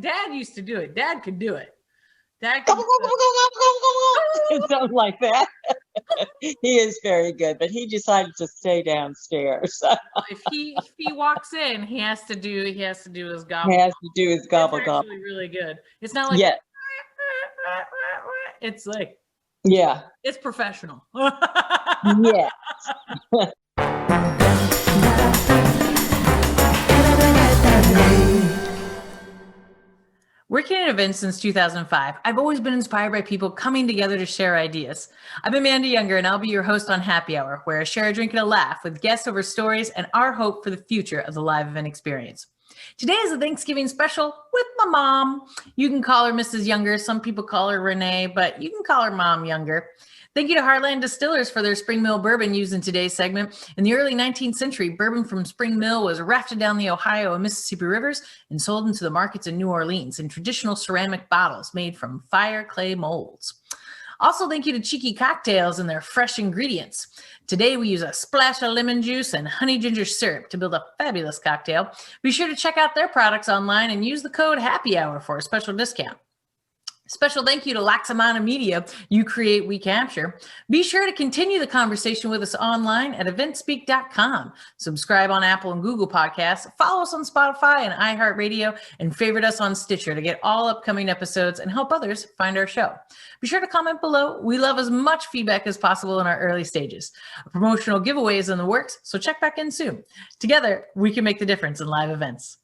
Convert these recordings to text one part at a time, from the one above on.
Dad used to do it. Dad could do it. Dad Go, could go, go, go, go, go, go, go. Something like that. He is very good, but he decided to stay downstairs. if he walks in, he has to do his gobble. He has to do his gobble It's gobble. actually really good. It's not like Yeah. It's like Yeah. it's professional. Yeah. Working at events since 2005, I've always been inspired by people coming together to share ideas. I'm Amanda Younger, and I'll be your host on Happy Hour, where I share a drink and a laugh with guests over stories and our hope for the future of the live event experience. Today is a Thanksgiving special with my mom. You can call her Mrs. Younger. Some people call her Renee, but you can call her Mom Younger. Thank you to Heartland Distillers for their Spring Mill bourbon used in today's segment. In the early 19th century, bourbon from Spring Mill was rafted down the Ohio and Mississippi rivers and sold into the markets in New Orleans in traditional ceramic bottles made from fire clay molds. Also, thank you to Cheeky Cocktails and their fresh ingredients. Today, we use a splash of lemon juice and honey ginger syrup to build a fabulous cocktail. Be sure to check out their products online and use the code Happy Hour for a special discount. Special thank you to Laxamana Media. You create, we capture. Be sure to continue the conversation with us online at eventspeak.com. Subscribe on Apple and Google Podcasts. Follow us on Spotify and iHeartRadio, and favorite us on Stitcher to get all upcoming episodes and help others find our show. Be sure to comment below. We love as much feedback as possible in our early stages. A promotional giveaway is in the works, so check back in soon. Together, we can make the difference in live events.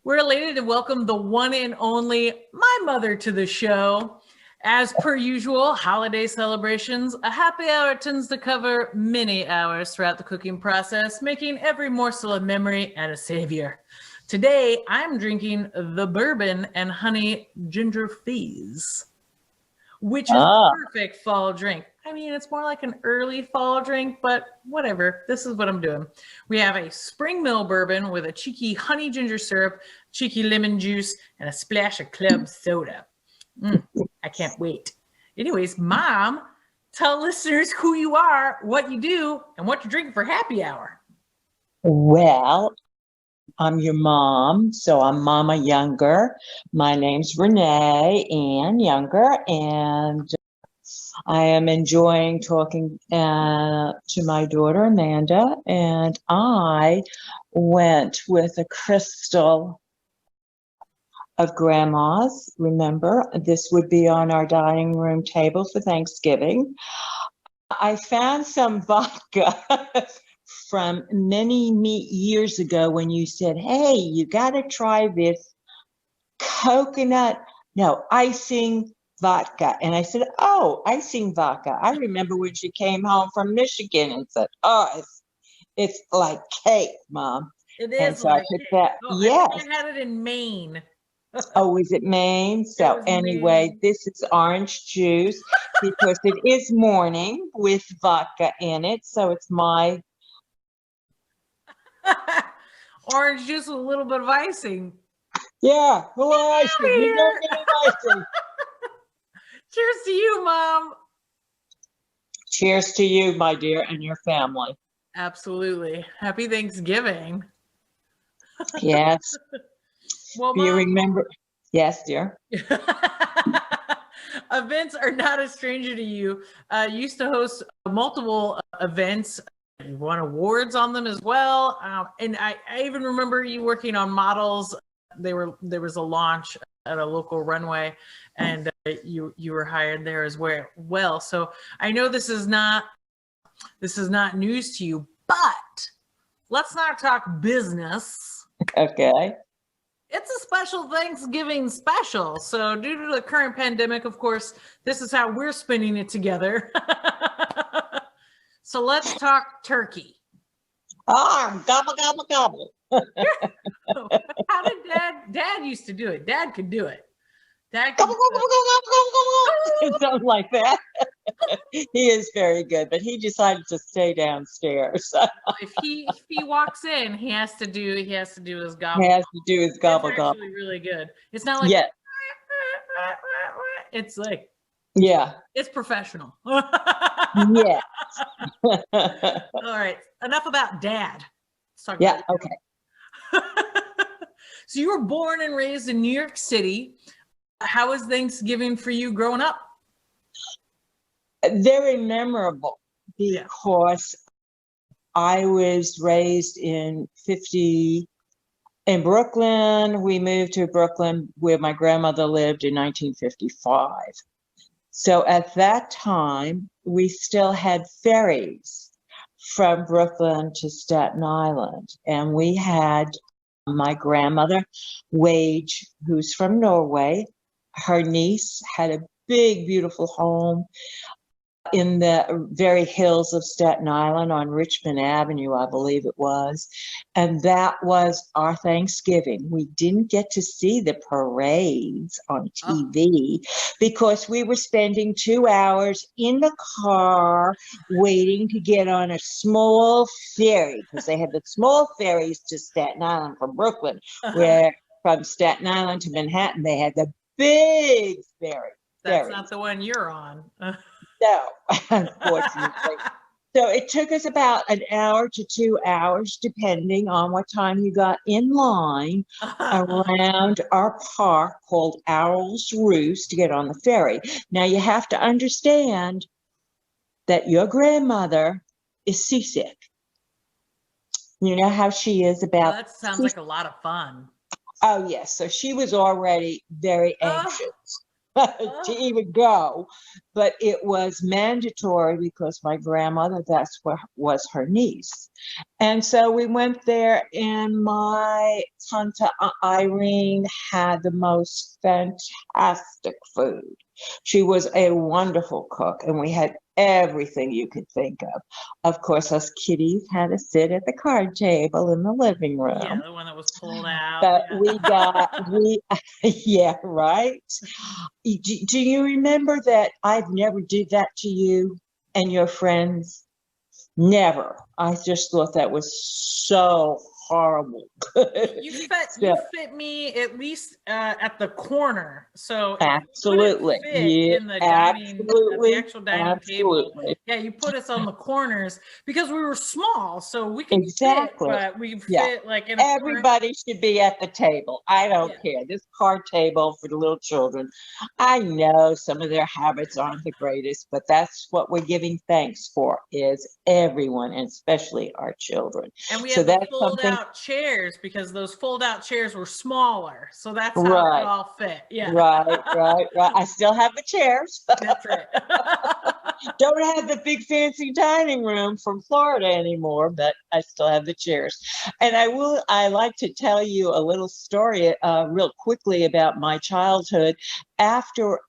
We're elated to welcome the one and only my mother to the show. As per usual, holiday celebrations, a happy hour tends to cover many hours throughout the cooking process, making every morsel a memory and a savior. Today, I'm drinking the bourbon and honey ginger fizz, which is a perfect fall drink. I mean, it's more like an early fall drink, but whatever. This is what I'm doing. We have a Spring Mill bourbon with a cheeky honey ginger syrup, cheeky lemon juice, and a splash of club soda. I can't wait. Anyways, Mom, tell listeners who you are, what you do, and what you're drinking for happy hour. Well, I'm your mom, so I'm Mama Younger. My name's Renee Ann Younger, and I am enjoying talking to my daughter, Amanda, and I went with a crystal of Grandma's. Remember, this would be on our dining room table for Thanksgiving. I found some vodka from many years ago when you said, hey, you got to try this icing vodka. And I said, oh, icing vodka. I remember when she came home from Michigan and said, oh, it's like cake, Mom. It is. And so I picked that. Oh, yes. I think I had it in Maine. Oh, is it Maine? So anyway, Maine. This is orange juice because it is morning with vodka in it. So it's my orange juice with a little bit of icing. Yeah, well, icing. You don't get icing. Cheers to you, Mom. Cheers to you, my dear, and your family. Absolutely. Happy Thanksgiving. Yes. Well, do you remember? Yes, dear. Events are not a stranger to you. You used to host multiple events. You won awards on them as well. And I even remember you working on models. There was a launch at a local runway, and you were hired there as well. So I know this is not news to you, but let's not talk business. Okay. It's a special Thanksgiving special. So due to the current pandemic, of course, this is how we're spending it together. So let's talk turkey. Gobble, gobble, gobble. How did Dad used to do it? Dad could do it. Dad could gobble, gobble, gobble, gobble, gobble. Something like that. He is very good, but he decided to stay downstairs. If he walks in, he has to do his gobble. He has to do his gobble, it's gobble. actually really good. It's not like it's like it's professional. Yeah. All right. Enough about Dad. Let's talk about okay. So you were born and raised in New York City. How was Thanksgiving for you growing up? Very memorable because I was raised in Brooklyn. We moved to Brooklyn where my grandmother lived in 1955. So at that time, we still had ferries from Brooklyn to Staten Island. And we had my grandmother, Wage, who's from Norway. Her niece had a big, beautiful home in the very hills of Staten Island on Richmond Avenue, I believe it was. And that was our Thanksgiving. We didn't get to see the parades on TV because we were spending 2 hours in the car waiting to get on a small ferry, because they had the small ferries to Staten Island from Brooklyn, where from Staten Island to Manhattan, they had the big ferry. That's not the one you're on. No, unfortunately. So it took us about an hour to 2 hours, depending on what time you got in line around our park called Owl's Roost to get on the ferry. Now you have to understand that your grandmother is seasick. You know how she is about. Well, that sounds like a lot of fun. Oh, yes. So she was already very anxious to even go, but it was mandatory because my grandmother, that's what was her niece. And so we went there, and my Tante Irene had the most fantastic food. She was a wonderful cook, and we had everything you could think of. Of course, us kiddies had to sit at the card table in the living room. Yeah, the one that was pulled out. But yeah, right. Do you remember that I've never did that to you and your friends? Never. I just thought that was so horrible. You fit me at least at the corner. So absolutely, in the dining, the actual dining table. Yeah, you put us on the corners because we were small, so we could fit, but we fit like in everybody should be at the table. I don't care. This card table for the little children. I know some of their habits aren't the greatest, but that's what we're giving thanks for, is everyone, and especially our children. And we had the fold-out chairs because those fold-out chairs were smaller, so that's how it all fit. Yeah, right. I still have the chairs. That's right. Don't have the big fancy dining room from Florida anymore, but I still have the chairs. And I like to tell you a little story real quickly about my childhood. After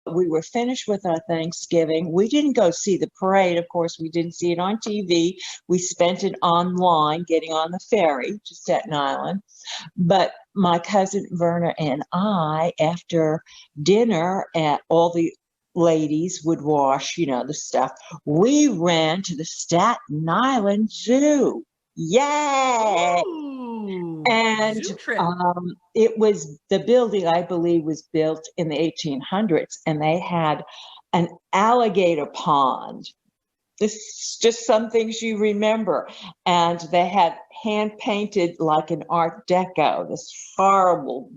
we were finished with our Thanksgiving, we didn't go see the parade. Of course, we didn't see it on TV. We spent it online, getting on the ferry to Staten Island. But my cousin Verna and I, after dinner, at all the ladies would wash, the stuff, we ran to the Staten Island Zoo. Yay! Ooh, and it was, the building, I believe, was built in the 1800s, and they had an alligator pond. This is just some things you remember. And they had hand painted like an Art Deco, this horrible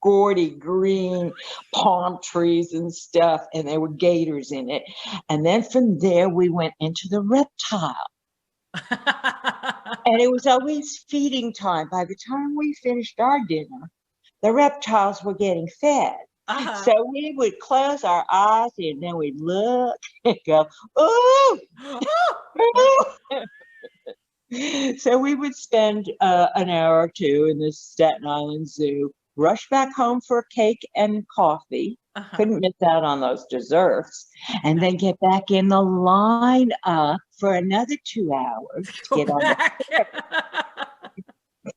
gaudy green palm trees and stuff, and there were gators in it. And then from there we went into the reptile. And it was always feeding time. By the time we finished our dinner, the reptiles were getting fed. So we would close our eyes, and then we'd look and go, ooh! So we would spend an hour or two in the Staten Island Zoo, rush back home for a cake and coffee. Couldn't miss out on those desserts. And then get back in the line up for another 2 hours to get on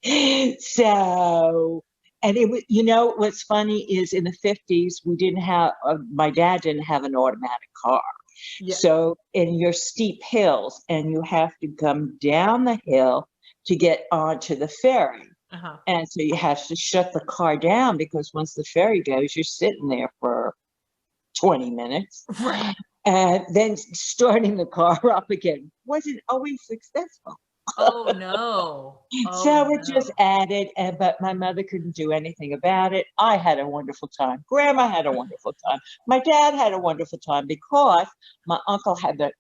the So, and it was, what's funny is in the 50s, we didn't have, my dad didn't have an automatic car. So in your steep hills, and you have to come down the hill to get onto the ferry. And so you have to shut the car down, because once the ferry goes, you're sitting there for 20 minutes. And then starting the car up again wasn't always successful. Oh no. So Oh it just no. added, but my mother couldn't do anything about it. I had a wonderful time. Grandma had a wonderful time. My dad had a wonderful time because my uncle had the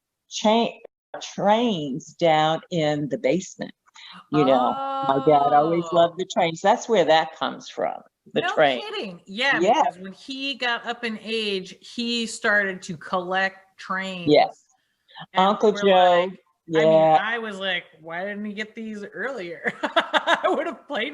trains down in the basement. My dad always loved Oh. the trains. That's where that comes from, the No train. kidding. Yeah, Yeah, because when he got up in age, he started to collect trains. yes. And Uncle we're like, Joe, I mean, yeah. I was like, why didn't he get these earlier? I would have played with